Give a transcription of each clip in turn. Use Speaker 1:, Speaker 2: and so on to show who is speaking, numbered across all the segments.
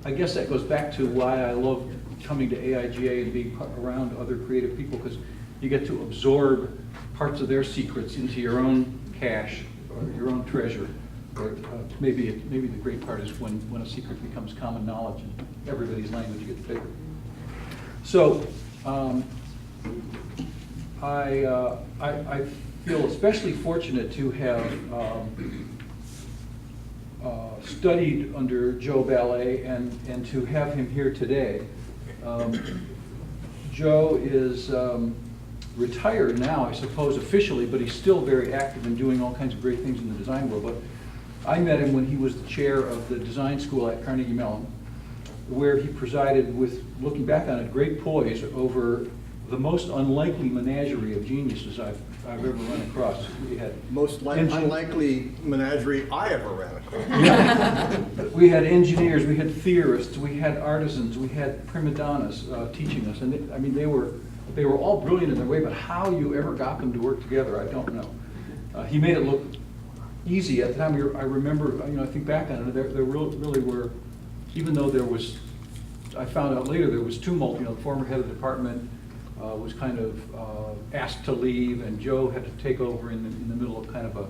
Speaker 1: I guess that goes back to why I love coming to AIGA and being around other creative people, because you get to absorb parts of their secrets into your own cache or your own treasure. Or maybe the great part is when a secret becomes common knowledge and everybody's language gets bigger. So I feel especially fortunate to have studied under Joe Ballay and to have him here today. Joe is retired now, I suppose, officially, but he's still very active in doing all kinds of great things in the design world. But I met him when he was the chair of the design school at Carnegie Mellon, where he presided with, looking back on it, great poise over the most unlikely menagerie of geniuses I've ever run across. We had
Speaker 2: unlikely menagerie I ever ran across.
Speaker 1: Yeah. We had engineers, we had theorists, we had artisans, we had prima donnas teaching us, and they were all brilliant in their way. But how you ever got them to work together, I don't know. He made it look easy at the time. I remember, I think back on it, there really were, even though there was, I found out later there was tumult. The former head of the department was kind of asked to leave, and Joe had to take over in the middle of kind of a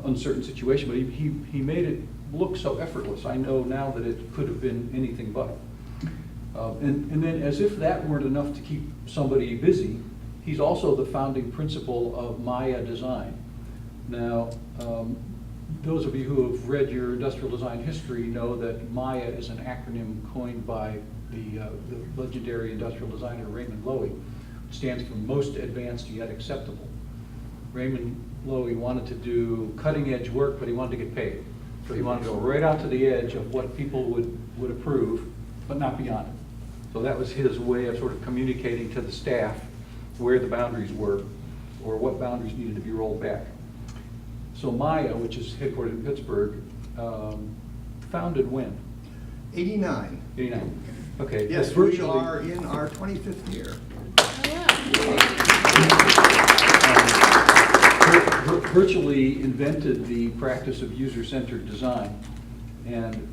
Speaker 1: uncertain situation. But he made it look so effortless. I know now that it could have been anything but. And then, as if that weren't enough to keep somebody busy, he's also the founding principal of Maya Design. Now, those of you who have read your industrial design history know that Maya is an acronym coined by the legendary industrial designer Raymond Loewy. It stands for Most Advanced Yet Acceptable. Raymond Loewy wanted to do cutting edge work, but he wanted to get paid. So he wanted to go right out to the edge of what people would approve, but not beyond it. So that was his way of sort of communicating to the staff where the boundaries were, or what boundaries needed to be rolled back. So Maya, which is headquartered in Pittsburgh, founded when?
Speaker 2: 89.
Speaker 1: 89. Okay.
Speaker 2: Yes, we are in our 25th year.
Speaker 1: Virtually invented the practice of user-centered design, and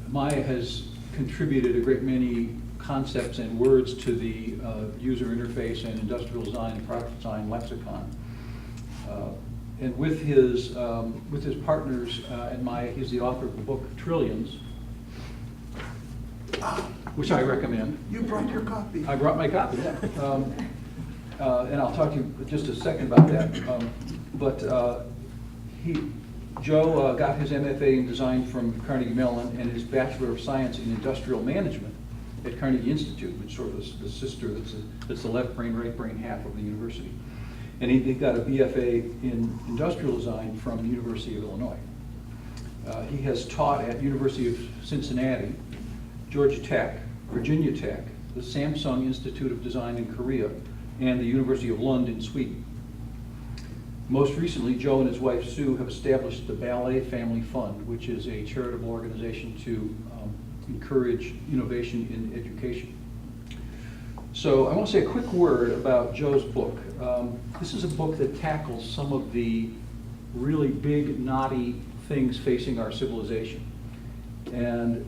Speaker 1: Maya has contributed a great many concepts and words to the user interface and industrial design and product design lexicon. And with his partners at Maya, he's the author of the book Trillions, which I recommend.
Speaker 2: You brought your copy.
Speaker 1: I brought my copy, yeah. And I'll talk to you in just a second about that. Joe got his MFA in design from Carnegie Mellon and his Bachelor of Science in Industrial Management at Carnegie Institute, which sort of is the sister that's the left brain, right brain half of the university. And he got a BFA in industrial design from the University of Illinois. He has taught at University of Cincinnati, Georgia Tech, Virginia Tech, the Samsung Institute of Design in Korea, and the University of Lund in Sweden. Most recently, Joe and his wife Sue have established the Ballay Family Fund, which is a charitable organization to encourage innovation in education. So I want to say a quick word about Joe's book. This is a book that tackles some of the really big, knotty things facing our civilization. And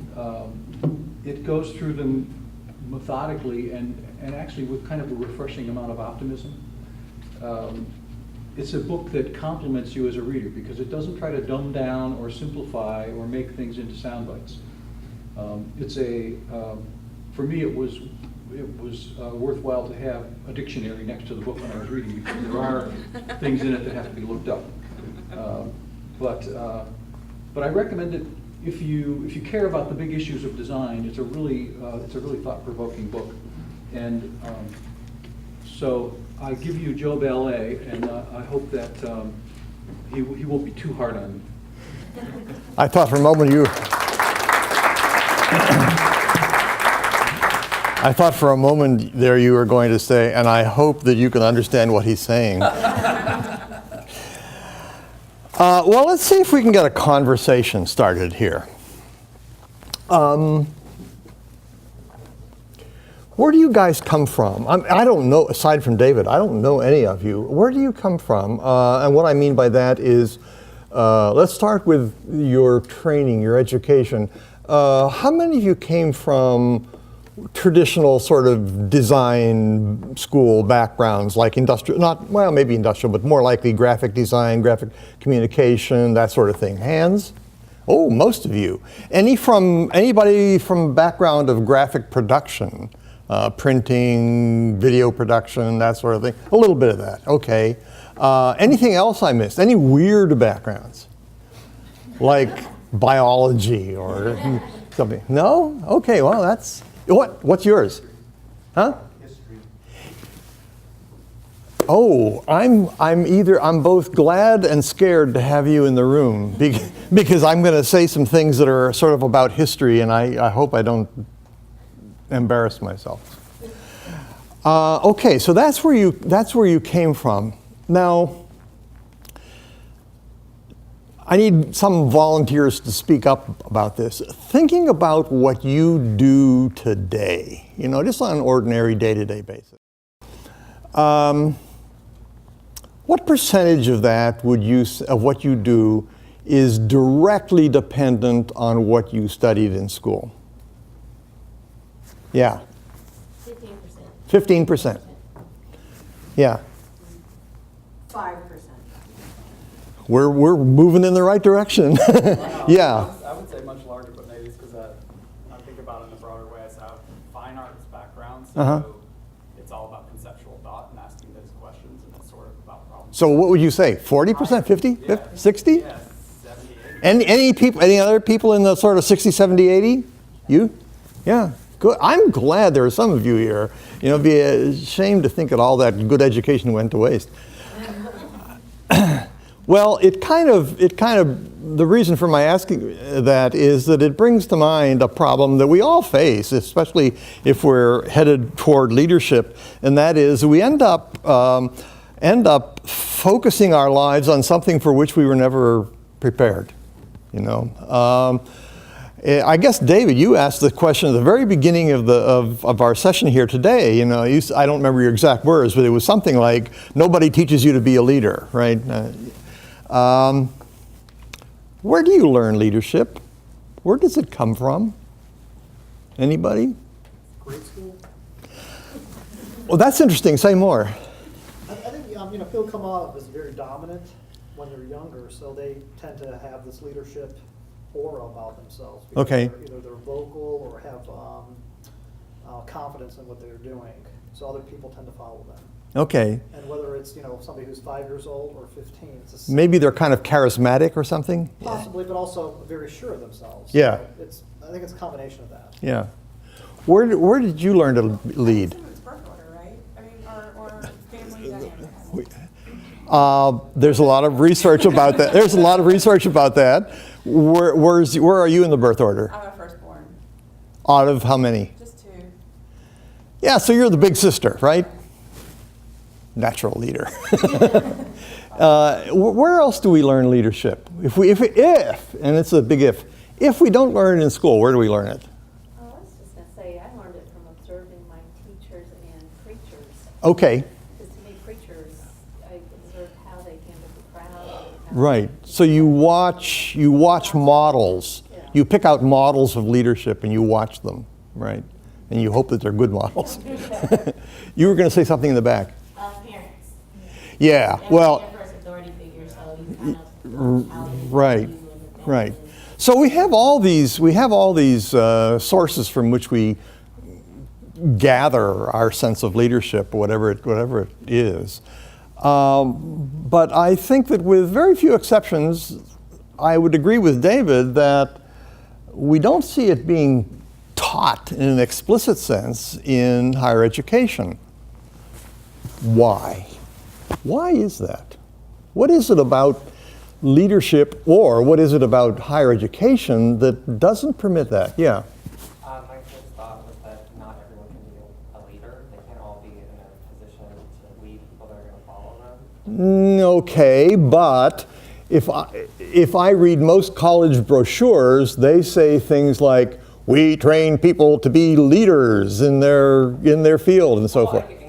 Speaker 1: it goes through them methodically and actually with kind of a refreshing amount of optimism. It's a book that compliments you as a reader because it doesn't try to dumb down or simplify or make things into sound bites. For me, it was worthwhile to have a dictionary next to the book when I was reading because there are things in it that have to be looked up. But I recommend it if you care about the big issues of design. It's a really thought-provoking book, and so I give you Joe Ballay, and I hope that he won't be too hard on me.
Speaker 3: I thought for a moment there you were going to say, and I hope that you can understand what he's saying. Well, let's see if we can get a conversation started here. Where do you guys come from? I don't know, aside from David, I don't know any of you. Where do you come from? And what I mean by that is, let's start with your training, your education. How many of you came from traditional sort of design school backgrounds, like industrial, not, well, maybe industrial, but more likely graphic design, graphic communication, that sort of thing? Hands? Oh, most of you. Anybody from background of graphic production, printing, video production, that sort of thing? A little bit of that, okay. Anything else I missed? Any weird backgrounds? Like biology or something? No? Okay, well, that's, what's yours? Huh?
Speaker 4: History.
Speaker 3: Oh, I'm both glad and scared to have you in the room because I'm going to say some things that are sort of about history, and I hope I don't embarrass myself. Okay, so that's where you came from. Now, I need some volunteers to speak up about this. Thinking about what you do today, just on an ordinary day-to-day basis. What percentage of that of what you do is directly dependent on what you studied in school? Yeah.
Speaker 5: 15%.
Speaker 3: 15%. Yeah.
Speaker 5: 5%.
Speaker 3: We're moving in the right direction. Yeah.
Speaker 4: I would say much larger, but maybe it's because I think about it in a broader way. I have fine arts background, so it's all about conceptual thought and asking those questions, and it's sort of about problems.
Speaker 3: So what would you say? 40%, 50,
Speaker 4: Yeah.
Speaker 3: 60?
Speaker 4: Yeah, 70, 80.
Speaker 3: Any other people in the sort of 60, 70, 80? You? Yeah. Good. I'm glad there are some of you here. It'd be a shame to think that all that good education went to waste. Well, the reason for my asking that is that it brings to mind a problem that we all face, especially if we're headed toward leadership, and that is we end up focusing our lives on something for which we were never prepared. I guess, David, you asked the question at the very beginning of our session here today. I don't remember your exact words, but it was something like, nobody teaches you to be a leader, right? Where do you learn leadership? Where does it come from? Anybody?
Speaker 6: Grade school.
Speaker 3: Well, that's interesting. Say more.
Speaker 6: I think people come off as very dominant when they're younger, so they tend to have this leadership aura about themselves. Because
Speaker 3: Okay.
Speaker 6: either they're vocal or have confidence in what they're doing, so other people tend to follow them.
Speaker 3: Okay.
Speaker 6: And whether it's somebody who's 5 years old or 15, it's the same.
Speaker 3: Maybe they're kind of charismatic or something?
Speaker 6: Possibly, but also very sure of themselves.
Speaker 3: Yeah.
Speaker 6: So I think it's a combination of that.
Speaker 3: Yeah. Where did you learn to lead?
Speaker 5: It's birth order, right? I mean, or family dynamics.
Speaker 3: There's a lot of research about that. Where are you in the birth order?
Speaker 5: I'm a firstborn.
Speaker 3: Out of how many?
Speaker 5: Just 2.
Speaker 3: Yeah, so you're the big sister, right? Natural leader. Where else do we learn leadership? If, and it's a big if we don't learn it in school, where do we learn it?
Speaker 7: Oh, I was just going to say, I learned it from observing my teachers and preachers.
Speaker 3: Okay.
Speaker 7: Because to me, preachers, I observed how they handle the crowd.
Speaker 3: Right. So you watch models.
Speaker 7: Yeah.
Speaker 3: You pick out models of leadership and you watch them, right? And you hope that they're good models. You were going to say something in the back.
Speaker 7: Parents.
Speaker 3: Yeah.
Speaker 7: They're
Speaker 3: Well.
Speaker 7: the first authority figure, so you kind of how they
Speaker 3: Right.
Speaker 7: view and
Speaker 3: Right. So we have all these sources from which we gather our sense of leadership, whatever it is. But I think that with very few exceptions, I would agree with David that we don't see it being taught in an explicit sense in higher education. Why? Why is that? What is it about leadership, or what is it about higher education that doesn't permit that? Yeah.
Speaker 8: My first thought was that not everyone can be a leader. They can't all be in a position to lead people that are going to follow them.
Speaker 3: Okay, but if I read most college brochures, they say things like, we train people to be leaders in their field and so forth.
Speaker 8: I guess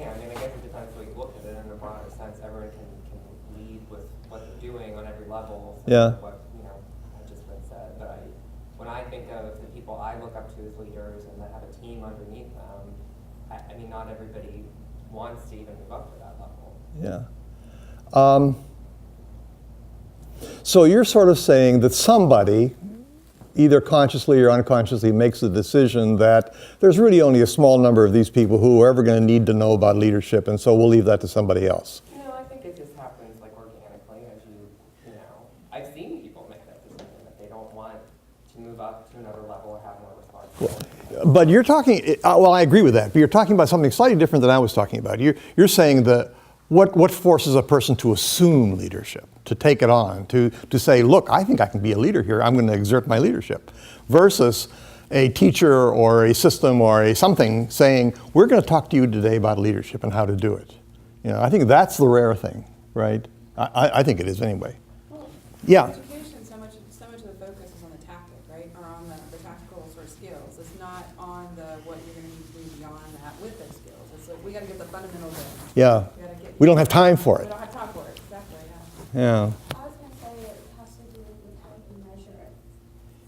Speaker 8: it depends how you look at it in a broader sense. Everyone can lead with what they're doing on every level.
Speaker 3: Yeah.
Speaker 8: What had just been said. But when I think of the people I look up to as leaders and that have a team underneath them, I mean, not everybody wants to even move up to that level.
Speaker 3: Yeah. So you're sort of saying that somebody, either consciously or unconsciously, makes the decision that there's really only a small number of these people who are ever going to need to know about leadership, and so we'll leave that to somebody else.
Speaker 8: You know, I think it just happens like organically as you know, I've seen people make that decision that they don't want to move up to another level or have more responsibility.
Speaker 3: But you're talking, well, I agree with that, but you're talking about something slightly different than I was talking about. You're saying that what forces a person to assume leadership, to take it on, to say, look, I think I can be a leader here, I'm going to exert my leadership, versus a teacher or a system or a something saying, we're going to talk to you today about leadership and how to do it. You know, I think that's the rare thing, right? I think it is anyway.
Speaker 5: Well,
Speaker 3: Yeah.
Speaker 5: Education, so much of the focus is on the tactic, right, or on the tactical sort of skills. It's not on the what you're going to need to do beyond that with those skills. It's like we got to get the fundamentals in.
Speaker 3: Yeah. We don't have time for
Speaker 5: We
Speaker 3: it.
Speaker 5: don't have time for it. Exactly.
Speaker 3: Yeah.
Speaker 9: I was going to say it has to do with how you measure it.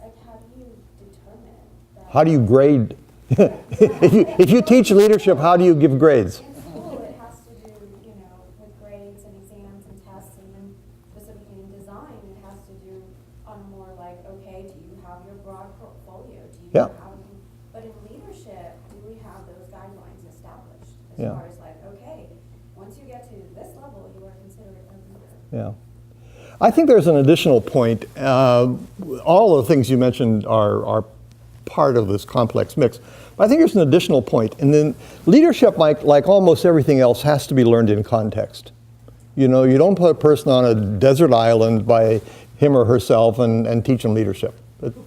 Speaker 9: Like, how do you determine that?
Speaker 3: How do you grade? if you teach leadership, how do you give grades?
Speaker 9: In school, it has to do, you know, with grades and exams and tests, and then specifically in design, it has to do on more like, okay, do you have your broad portfolio? Do you
Speaker 3: Yeah.
Speaker 9: but in leadership, do we have those guidelines established as
Speaker 3: Yeah.
Speaker 9: far as like, okay, once you get to this level, you are considered a leader?
Speaker 3: Yeah. I think there's an additional point. All of the things you mentioned are part of this complex mix. But I think there's an additional point. And then leadership, like almost everything else, has to be learned in context. You know, you don't put a person on a desert island by him or herself and teach them leadership.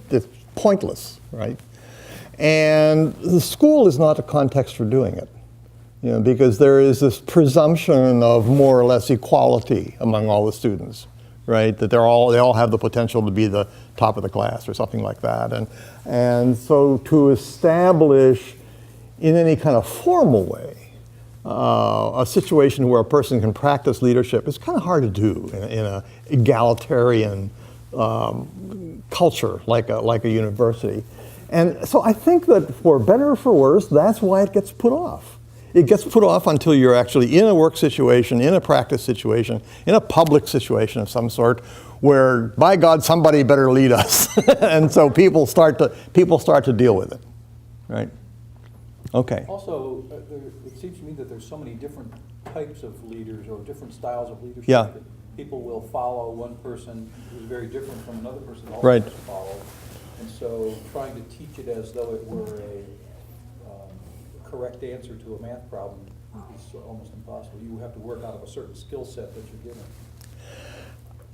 Speaker 3: It's pointless, right? And the school is not a context for doing it. You know, because there is this presumption of more or less equality among all the students, right? That they all have the potential to be the top of the class or something like that. And so to establish in any kind of formal way a situation where a person can practice leadership is kind of hard to do in an egalitarian culture like a university. And so I think that for better or for worse, that's why it gets put off. It gets put off until you're actually in a work situation, in a practice situation, in a public situation of some sort, where, by God, somebody better lead us. And so people start to deal with it, right? Okay.
Speaker 1: Also, it seems to me that there's so many different types of leaders or different styles of leadership.
Speaker 3: Yeah.
Speaker 1: That people will follow one person who's very different from another person also
Speaker 3: Right.
Speaker 1: has followed. And so trying to teach it as though it were a correct answer to a math problem is almost impossible. You have to work out of a certain skill set that you're given.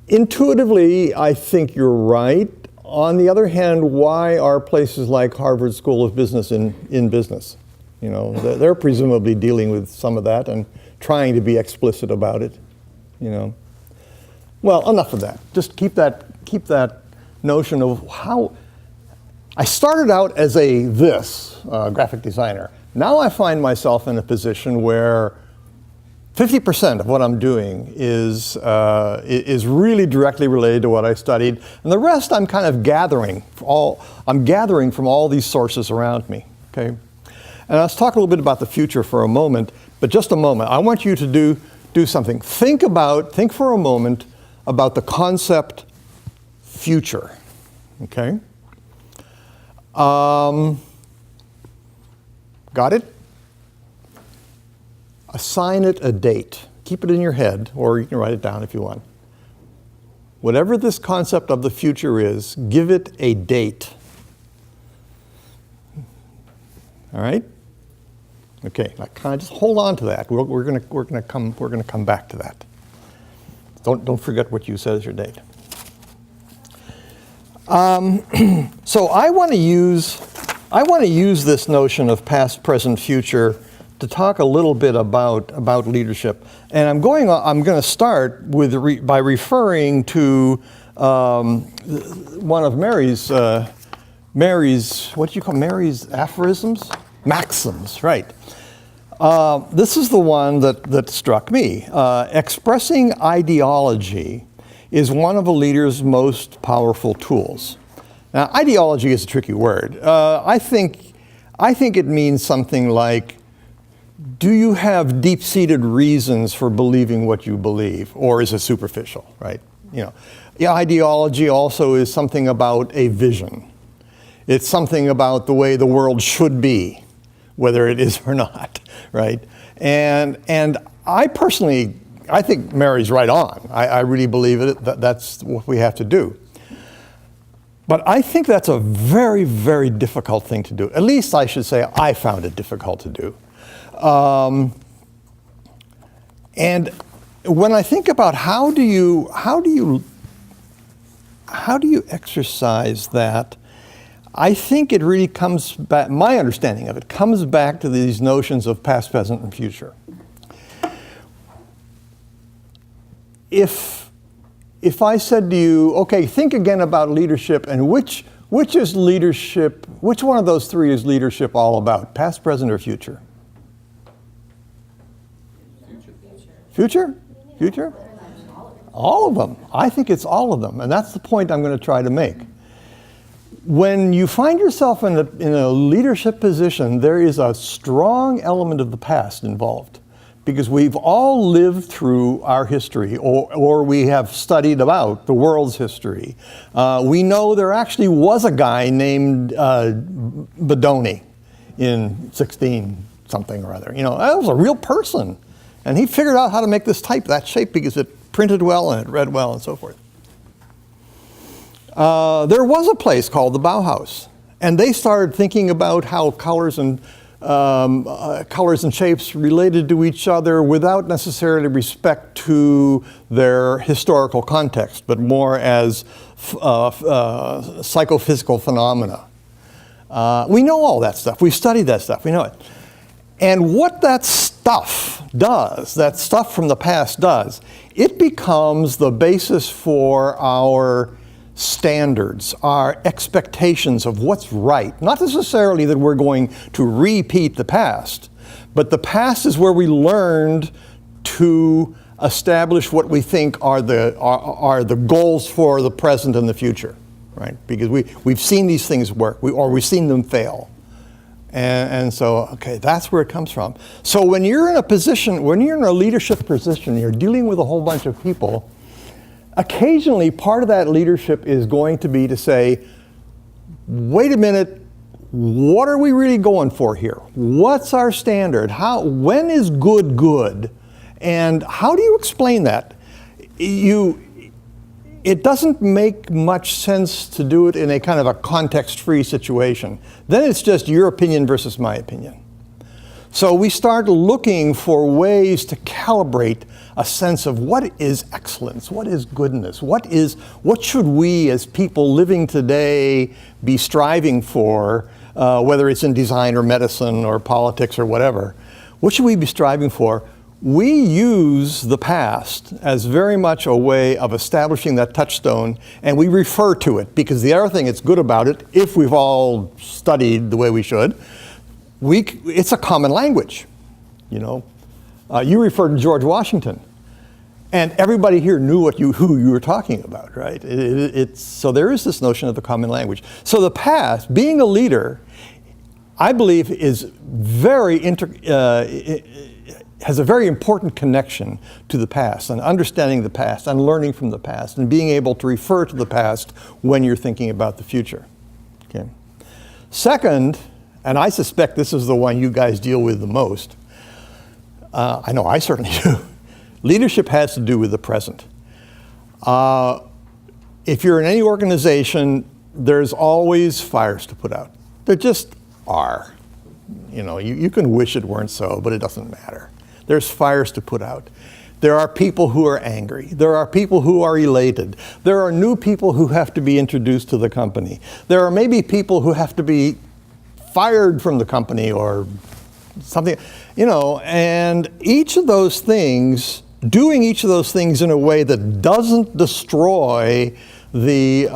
Speaker 3: Intuitively, I think you're right. On the other hand, why are places like Harvard School of Business in business? You know, they're presumably dealing with some of that and trying to be explicit about it, you know. Well, enough of that. Just keep that notion of how I started out as a graphic designer. Now I find myself in a position where 50% of what I'm doing is really directly related to what I studied, and the rest I'm kind of gathering from all these sources around me. Okay, and let's talk a little bit about the future for a moment. But just a moment, I want you to do something. Think for a moment about the concept future. Okay. Got it? Assign it a date. Keep it in your head, or you can write it down if you want. Whatever this concept of the future is, give it a date. All right? Okay. Now, kind of just hold on to that. We're gonna come back to that. Don't forget what you said as your date. So I want to use this notion of past, present, future to talk a little bit about leadership, and I'm going to start by referring to one of Mary's what do you call Mary's aphorisms, maxims, right? This is the one that struck me. Expressing ideology is one of a leader's most powerful tools. Now, ideology is a tricky word. I think it means something like, do you have deep-seated reasons for believing what you believe, or is it superficial, right? Yeah, ideology also is something about a vision. It's something about the way the world should be, whether it is or not, right? And I personally, I think Mary's right on. I really believe that's what we have to do. But I think that's a very, very difficult thing to do. At least I should say I found it difficult to do. And when I think about how do you exercise that, I think it really comes back, my understanding of it comes back to these notions of past, present, and future. If I said to you, okay, think again about leadership, and which is leadership, which one of those three is leadership all about, past, present, or future? Future? Future? All of them. I think it's all of them, and that's the point I'm going to try to make. When you find yourself in a leadership position, there is a strong element of the past involved, because we've all lived through our history, or we have studied about the world's history. We know there actually was a guy named Bedoni in 16 something or other. That was a real person. And he figured out how to make this type that shape because it printed well and it read well and so forth. There was a place called the Bauhaus, and they started thinking about how colors and shapes related to each other without necessarily respect to their historical context, but more as psychophysical phenomena. We know all that stuff. We've studied that stuff. We know it. And what that stuff does, that stuff from the past does, it becomes the basis for our standards, our expectations of what's right. Not necessarily that we're going to repeat the past, but the past is where we learned to establish what we think are the goals for the present and the future, right? Because we've seen these things work, or we've seen them fail. And so, okay, that's where it comes from. So when you're in a position, when you're in a leadership position, you're dealing with a whole bunch of people, occasionally part of that leadership is going to be to say, wait a minute, what are we really going for here? What's our standard? When is good good? And how do you explain that? It doesn't make much sense to do it in a kind of a context-free situation. Then it's just your opinion versus my opinion. So we start looking for ways to calibrate a sense of what is excellence, what is goodness, what should we as people living today be striving for, whether it's in design or medicine or politics or whatever. What should we be striving for? We use the past as very much a way of establishing that touchstone, and we refer to it, because the other thing that's good about it, if we've all studied the way we should, it's a common language. You referred to George Washington, and everybody here knew who you were talking about, right? So there is this notion of the common language. So the past, being a leader, I believe is has a very important connection to the past, and understanding the past and learning from the past and being able to refer to the past when you're thinking about the future. Okay. Second, and I suspect this is the one you guys deal with the most, I know I certainly do, leadership has to do with the present. If you're in any organization, there's always fires to put out. There just are. You can wish it weren't so, but it doesn't matter. There's fires to put out. There are people who are angry. There are people who are elated. There are new people who have to be introduced to the company. There are maybe people who have to be fired from the company or something, and each of those things, doing each of those things in a way that doesn't destroy the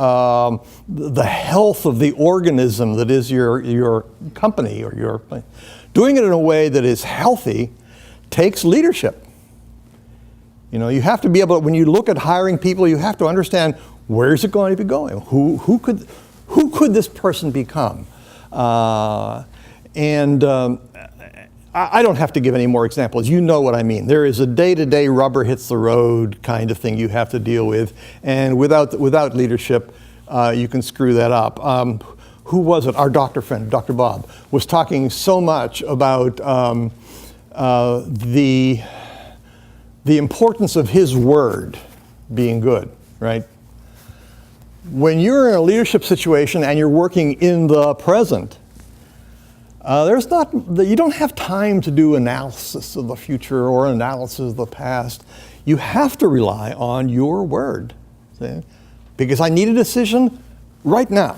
Speaker 3: health of the organism that is your company or your, doing it in a way that is healthy takes leadership. You have to be able to, when you look at hiring people, you have to understand, where's it going to be going? who could this person become? I don't have to give any more examples. You know what I mean. There is a day-to-day rubber hits the road kind of thing you have to deal with, and without leadership, you can screw that up. Who was it? Our doctor friend, Dr. Bob, was talking so much about the importance of his word being good, right? When you're in a leadership situation and you're working in the present, you don't have time to do analysis of the future or analysis of the past. You have to rely on your word, see? Because I need a decision right now.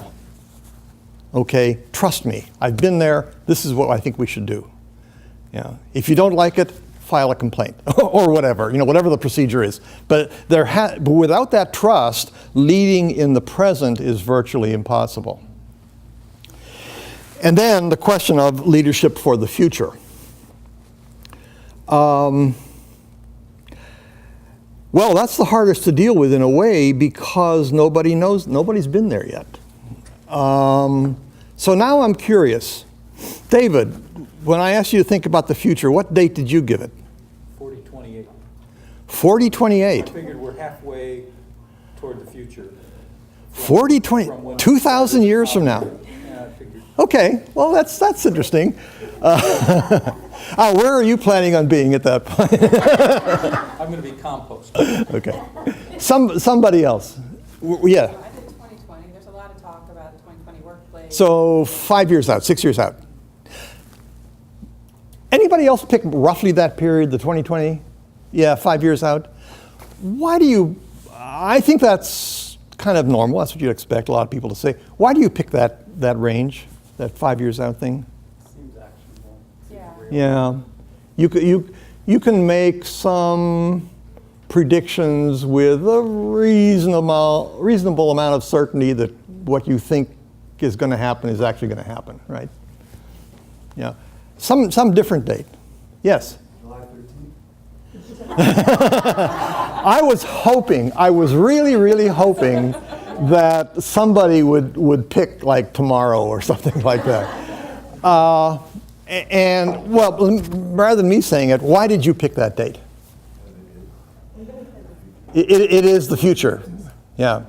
Speaker 3: Okay, trust me, I've been there, this is what I think we should do. Yeah. If you don't like it, file a complaint or whatever, whatever the procedure is. But without that trust, leading in the present is virtually impossible. And then the question of leadership for the future. Well, that's the hardest to deal with in a way because nobody's been there yet. So now I'm curious. David, when I asked you to think about the future, what date did you give it?
Speaker 1: 4028.
Speaker 3: 4028.
Speaker 1: I figured we're halfway toward the future.
Speaker 3: 4020, 2,000 years from now.
Speaker 1: Yeah, I figured.
Speaker 3: Okay, well that's interesting. Where are you planning on being at that point?
Speaker 1: I'm going to be compost.
Speaker 3: Okay. Somebody else. Yeah.
Speaker 5: I did 2020. There's a lot of talk about the 2020 workplace.
Speaker 3: So 5 years out, 6 years out. Anybody else pick roughly that period, the 2020? Yeah, 5 years out. I think that's kind of normal. That's what you'd expect a lot of people to say. Why do you pick that range, that 5 years out thing?
Speaker 4: Seems actionable.
Speaker 5: Yeah.
Speaker 3: Yeah. You can make some predictions with a reasonable amount of certainty that what you think is going to happen is actually going to happen, right? Yeah. Some different date. Yes?
Speaker 10: July 13th.
Speaker 3: I was really hoping that somebody would pick like tomorrow or something like that. And well, rather than me saying it, why did you pick that date? It is the future. Yeah.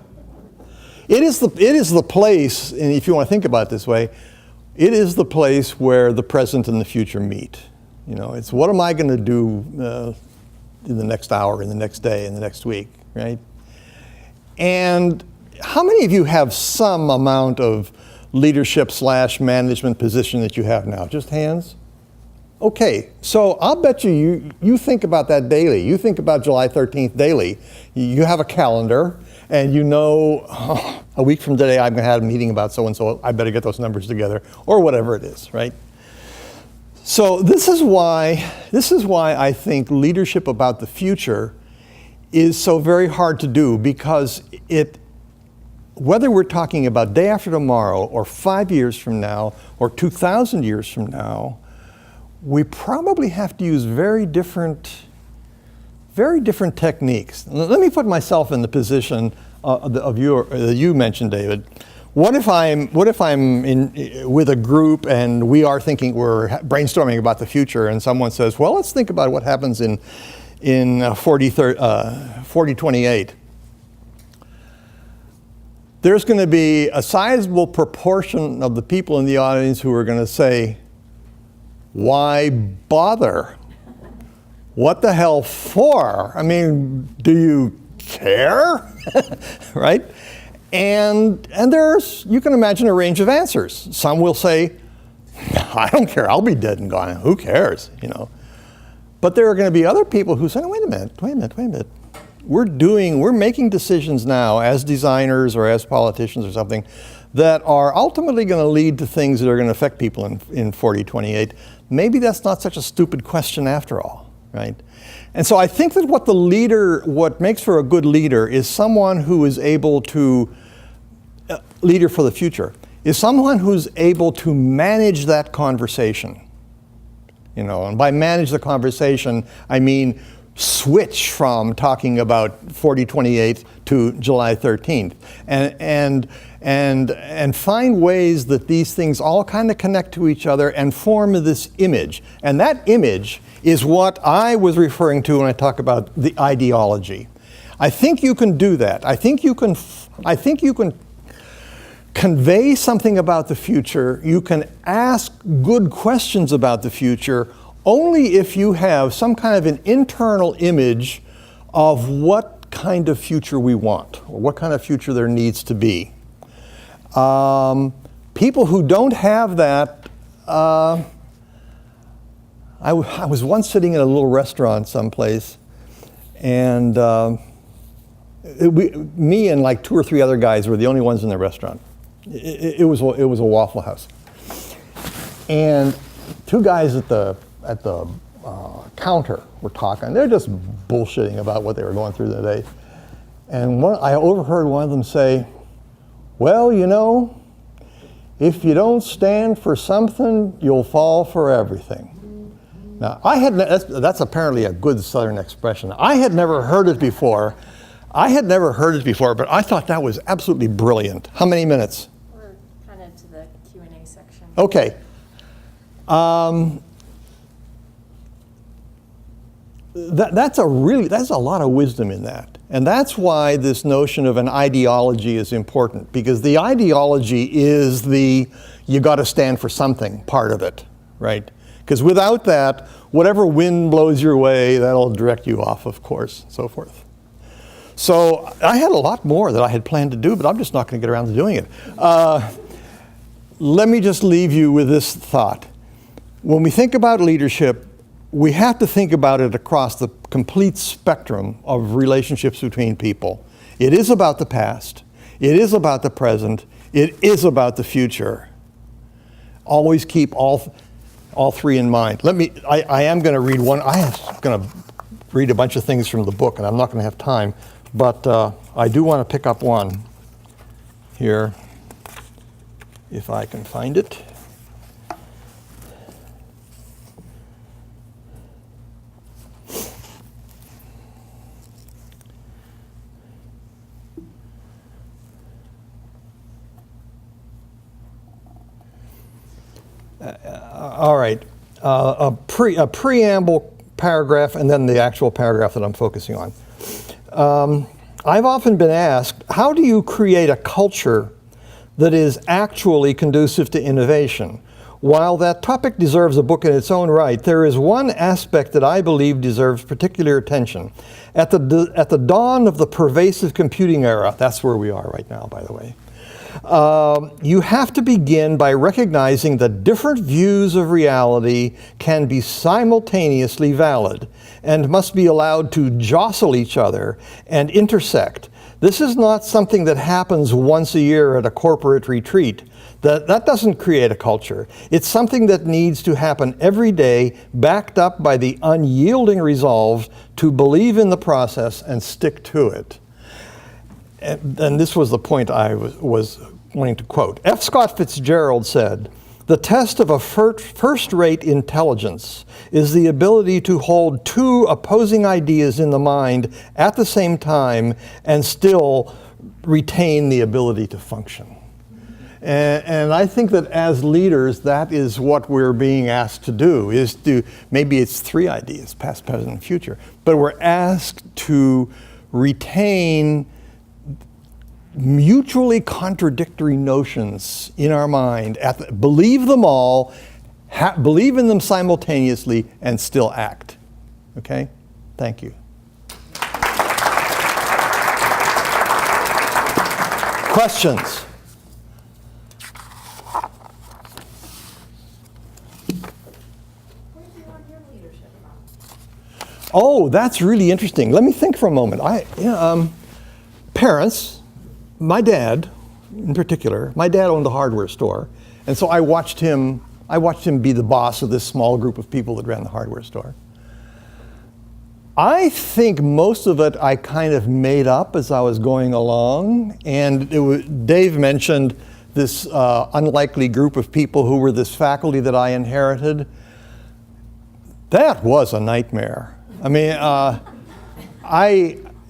Speaker 3: It is the place, and if you want to think about it this way, it is the place where the present and the future meet. It's what am I going to do in the next hour, in the next day, in the next week, right? And how many of you have some amount of leadership / management position that you have now? Just hands? Okay, so I'll bet you think about that daily. You think about July 13th daily. You have a calendar, and a week from today I'm going to have a meeting about so-and-so. I better get those numbers together, or whatever it is, right? So this is why I think leadership about the future is so very hard to do, because whether we're talking about day after tomorrow, or 5 years from now, or 2,000 years from now, we probably have to use very different techniques. Let me put myself in the position you mentioned, David. What if I'm with a group and we're brainstorming about the future, and someone says, well, let's think about what happens in 4028. There's going to be a sizable proportion of the people in the audience who are going to say, why bother? What the hell for? I mean, do you care? Right? And you can imagine a range of answers. Some will say, I don't care, I'll be dead and gone, who cares, But there are going to be other people who say, wait a minute. We're making decisions now as designers or as politicians or something that are ultimately going to lead to things that are going to affect people in 4028. Maybe that's not such a stupid question after all, right? And so I think that what makes for a good leader is someone who is able to, leader for the future, is someone who's able to manage that conversation. And by manage the conversation, I mean switch from talking about 40/28 to July 13th, and find ways that these things all kind of connect to each other and form this image. And that image is what I was referring to when I talk about the ideology. I think you can do that. I think you can convey something about the future. You can ask good questions about the future only if you have some kind of an internal image of what kind of future we want, or what kind of future there needs to be. People who don't have that, I was once sitting in a little restaurant someplace, and me and like 2 or 3 other guys were the only ones in the restaurant. It was a Waffle House, and 2 guys at the counter were talking. They're just bullshitting about what they were going through that day. And I overheard one of them say, "Well, you know, if you don't stand for something, you'll fall for everything." Now, that's apparently a good Southern expression. I had never heard it before. But I thought that was absolutely brilliant. How many minutes?
Speaker 7: We're kind of to the Q&A section.
Speaker 3: Okay. That's a lot of wisdom in that. And that's why this notion of an ideology is important, because the ideology is the you got to stand for something part of it, right? Because without that, whatever wind blows your way, that'll direct you off, of course, and so forth. So I had a lot more that I had planned to do, but I'm just not going to get around to doing it. Let me just leave you with this thought. When we think about leadership, we have to think about it across the complete spectrum of relationships between people. It is about the past. It is about the present. It is about the future. Always keep all 3 in mind. I am going to read one. I am going to read a bunch of things from the book, and I'm not going to have time. But I do want to pick up one here, if I can find it. All right, a preamble paragraph and then the actual paragraph that I'm focusing on. I've often been asked, how do you create a culture that is actually conducive to innovation? While that topic deserves a book in its own right, there is one aspect that I believe deserves particular attention. At the dawn of the pervasive computing era, that's where we are right now, by the way, you have to begin by recognizing that different views of reality can be simultaneously valid and must be allowed to jostle each other and intersect. This is not something that happens once a year at a corporate retreat. That doesn't create a culture. It's something that needs to happen every day, backed up by the unyielding resolve to believe in the process and stick to it. And this was the point I was wanting to quote. F. Scott Fitzgerald said, "The test of a first-rate intelligence is the ability to hold 2 opposing ideas in the mind at the same time and still retain the ability to function." And I think that as leaders, that is what we're being asked to do, is to, maybe it's 3 ideas, past, present, and future, but we're asked to retain mutually contradictory notions in our mind, believe them all, believe in them simultaneously, and still act. Okay? Thank you. Questions?
Speaker 7: Where do you want your leadership from?
Speaker 3: Oh, that's really interesting. Let me think for a moment. Parents, my dad in particular, my dad owned a hardware store, and so I watched him be the boss of this small group of people that ran the hardware store. I think most of it I kind of made up as I was going along, and Dave mentioned this unlikely group of people who were this faculty that I inherited. That was a nightmare. I mean,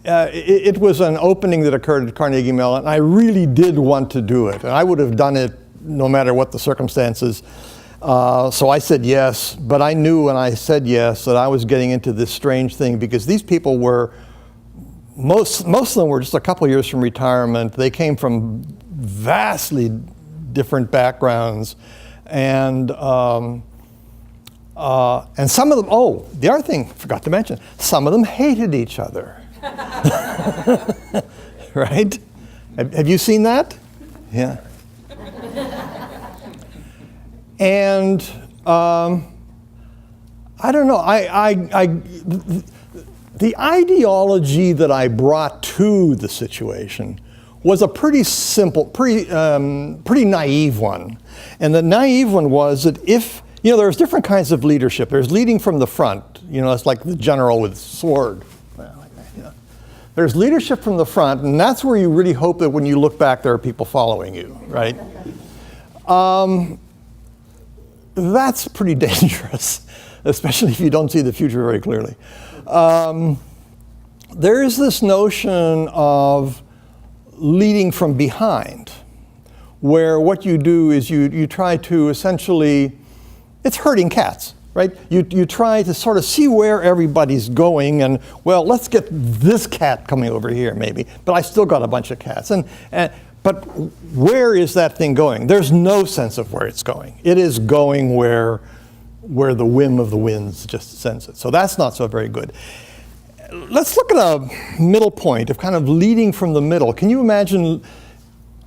Speaker 3: it was an opening that occurred at Carnegie Mellon, and I really did want to do it. And I would have done it no matter what the circumstances. So I said yes, but I knew when I said yes that I was getting into this strange thing because these people were, most of them were just a couple of years from retirement. They came from vastly different backgrounds. And some of them, oh, the other thing I forgot to mention, some of them hated each other. Right? Have you seen that? Yeah. And I don't know, the ideology that I brought to the situation was a pretty simple, pretty naive one. And the naive one was that if, there's different kinds of leadership. There's leading from the front, it's like the general with sword. There's leadership from the front, and that's where you really hope that when you look back, there are people following you, right? That's pretty dangerous, especially if you don't see the future very clearly. There is this notion of leading from behind, where what you do is you try to essentially, it's herding cats, right? You try to sort of see where everybody's going and, well, let's get this cat coming over here maybe, but I still got a bunch of cats. But where is that thing going? There's no sense of where it's going. It is going where the whim of the winds just sends it. So that's not so very good. Let's look at a middle point of kind of leading from the middle. Can you imagine,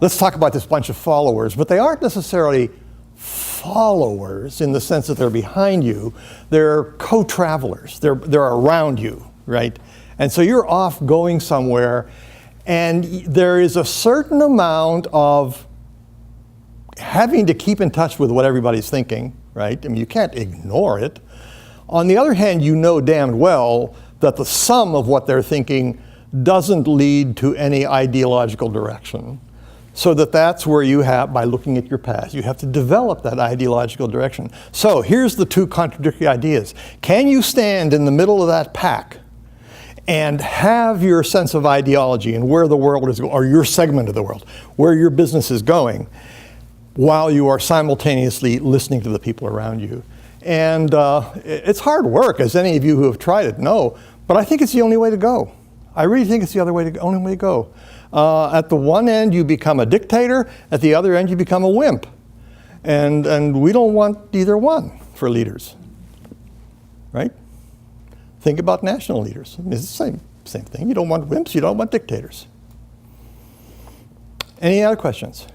Speaker 3: let's talk about this bunch of followers, but they aren't necessarily followers in the sense that they're behind you. They're co-travelers. They're around you, right? And so you're off going somewhere, and there is a certain amount of having to keep in touch with what everybody's thinking, right? I mean, you can't ignore it. On the other hand, you know damned well that the sum of what they're thinking doesn't lead to any ideological direction. So that's where you have, by looking at your past, you have to develop that ideological direction. So here's the two contradictory ideas. Can you stand in the middle of that pack and have your sense of ideology and where the world is going, or your segment of the world, where your business is going, while you are simultaneously listening to the people around you? And it's hard work, as any of you who have tried it know, but I think it's the only way to go. I really think it's the only way to go. At the one end, you become a dictator. At the other end, you become a wimp. And we don't want either one for leaders, right? Think about national leaders. It's the same thing. You don't want wimps. You don't want dictators. Any other questions?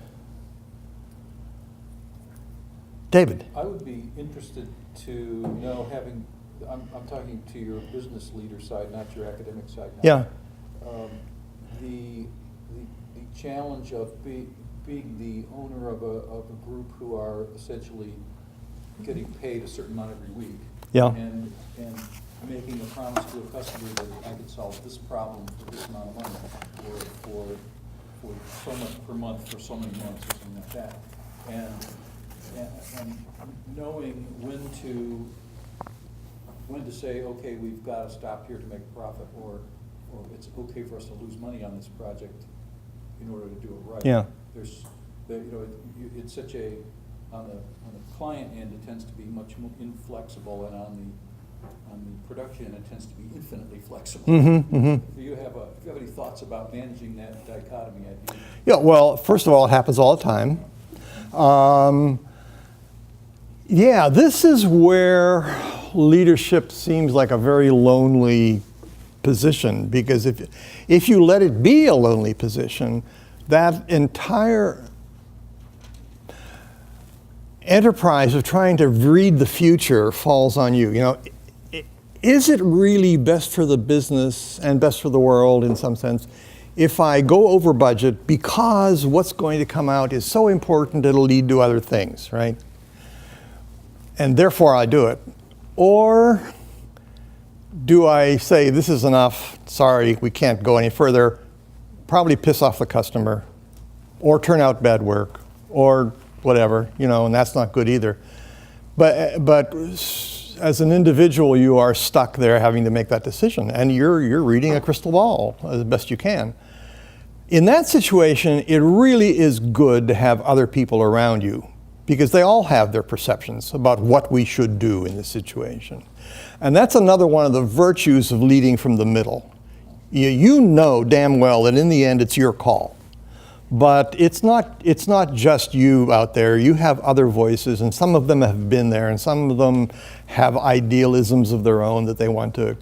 Speaker 3: David.
Speaker 1: I would be interested to know, I'm talking to your business leader side, not your academic side now.
Speaker 3: Yeah.
Speaker 1: The challenge of being the owner of a group who are essentially getting paid a certain amount every week.
Speaker 3: Yeah.
Speaker 1: And making a promise to a customer that I could solve this problem for this amount of money, or for so much per month for so many months, or something like that. And knowing when to say, okay, we've got to stop here to make a profit, or it's okay for us to lose money on this project in order to do it right.
Speaker 3: Yeah.
Speaker 1: It's such a, on the client end, it tends to be much more inflexible, and on the production end, it tends to be infinitely flexible.
Speaker 3: Mm-hmm, mm-hmm.
Speaker 1: Do you have any thoughts about managing that dichotomy?
Speaker 3: Yeah, well, first of all, it happens all the time. Yeah, this is where leadership seems like a very lonely position, because if you let it be a lonely position, that entire enterprise of trying to read the future falls on you. Is it really best for the business and best for the world in some sense if I go over budget because what's going to come out is so important it'll lead to other things, right? And therefore I do it. Or do I say, this is enough, sorry, we can't go any further, probably piss off the customer, or turn out bad work, or whatever, and that's not good either. But as an individual, you are stuck there having to make that decision, and you're reading a crystal ball as best you can. In that situation, it really is good to have other people around you, because they all have their perceptions about what we should do in this situation. And that's another one of the virtues of leading from the middle. You know damn well that in the end it's your call. But it's not just you out there. You have other voices, and some of them have been there, and some of them have idealisms of their own that they want to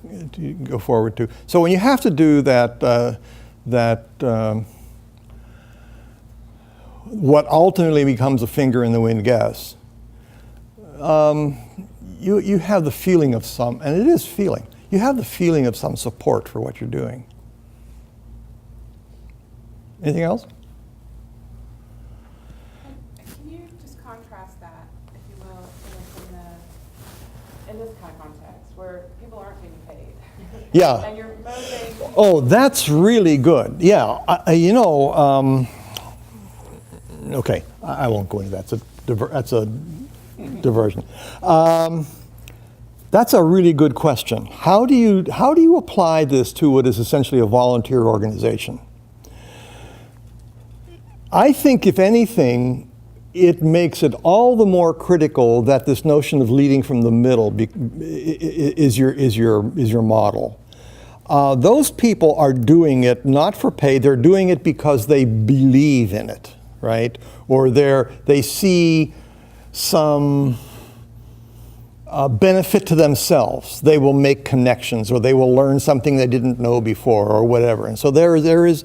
Speaker 3: go forward to. So when you have to do that, what ultimately becomes a finger in the wind guess, you have the feeling of some, and it is feeling, you have the feeling of some support for what you're doing. Anything else?
Speaker 5: Can you just contrast that, if you will, in this kind of context, where people aren't getting paid?
Speaker 3: Yeah.
Speaker 5: And you're promoting.
Speaker 3: Oh, that's really good. Yeah, okay, I won't go into that. That's a diversion. That's a really good question. How do you apply this to what is essentially a volunteer organization? I think, if anything, it makes it all the more critical that this notion of leading from the middle is your model. Those people are doing it not for pay; they're doing it because they believe in it, right? Or they see some benefit to themselves. They will make connections, or they will learn something they didn't know before, or whatever. And so there is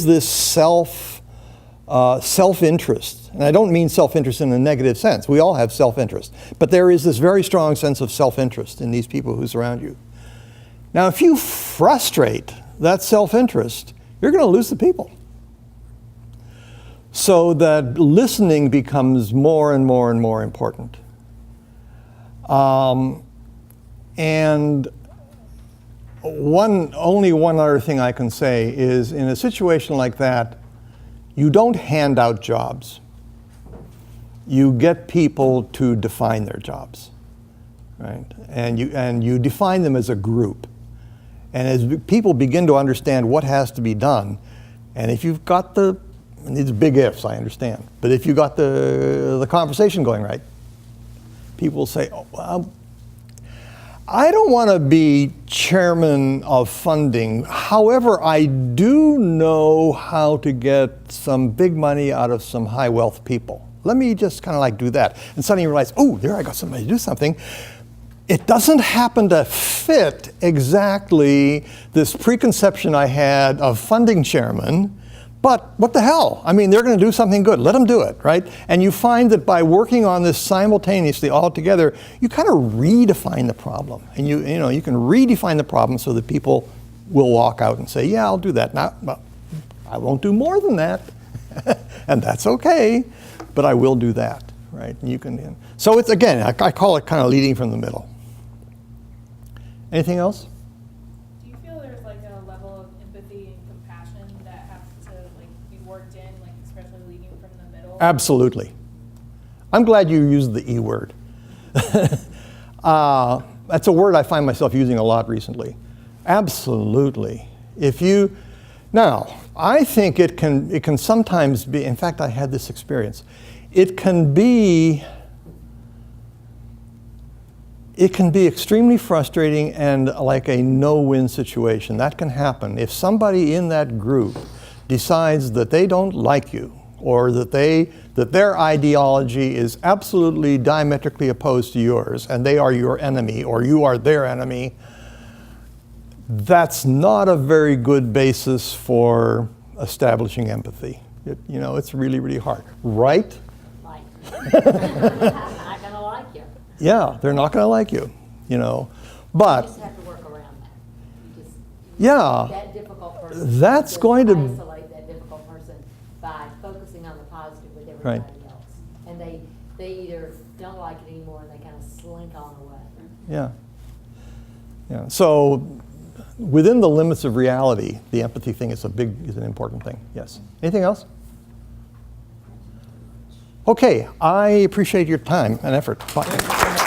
Speaker 3: this self-interest. And I don't mean self-interest in a negative sense. We all have self-interest. But there is this very strong sense of self-interest in these people who surround you. Now, if you frustrate that self-interest, you're going to lose the people. So that listening becomes more and more and more important. And only one other thing I can say is, in a situation like that, you don't hand out jobs. You get people to define their jobs, right? And you define them as a group. And as people begin to understand what has to be done, and if you've got and these are big ifs, I understand, but if you got the conversation going right, people will say, oh, well, I don't want to be chairman of funding. However, I do know how to get some big money out of some high wealth people. Let me just kind of like do that. And suddenly you realize, oh, there I got somebody to do something. It doesn't happen to fit exactly this preconception I had of funding chairman, but what the hell? I mean, they're going to do something good. Let them do it, right? And you find that by working on this simultaneously all together, you kind of redefine the problem. And you can redefine the problem so that people will walk out and say, yeah, I'll do that. Now, well, I won't do more than that. And that's okay, but I will do that, right? And you can. So it's, again, I call it kind of leading from the middle. Anything else?
Speaker 11: Do you feel there's like a level of empathy and compassion that has to like be worked in, like especially leading from the middle?
Speaker 3: Absolutely. I'm glad you used the E word. That's a word I find myself using a lot recently. Absolutely. Now, I think it can sometimes be, in fact, I had this experience. It can be extremely frustrating and like a no-win situation. That can happen. If somebody in that group decides that they don't like you, or that their ideology is absolutely diametrically opposed to yours, and they are your enemy, or you are their enemy, that's not a very good basis for establishing empathy. It's really, really hard. Right?
Speaker 7: Like, not gonna like you.
Speaker 3: Yeah, they're not going to like you, But
Speaker 7: You just have to work around that.
Speaker 3: yeah,
Speaker 7: That difficult person.
Speaker 3: that's
Speaker 7: just
Speaker 3: going to
Speaker 7: isolate that difficult person by focusing on the positive with everybody
Speaker 3: Right.
Speaker 7: else. And they either don't like it anymore and they kind of slink on away.
Speaker 3: yeah. So within the limits of reality, the empathy thing is an important thing. Yes. Anything else? Okay, I appreciate your time and effort. Bye.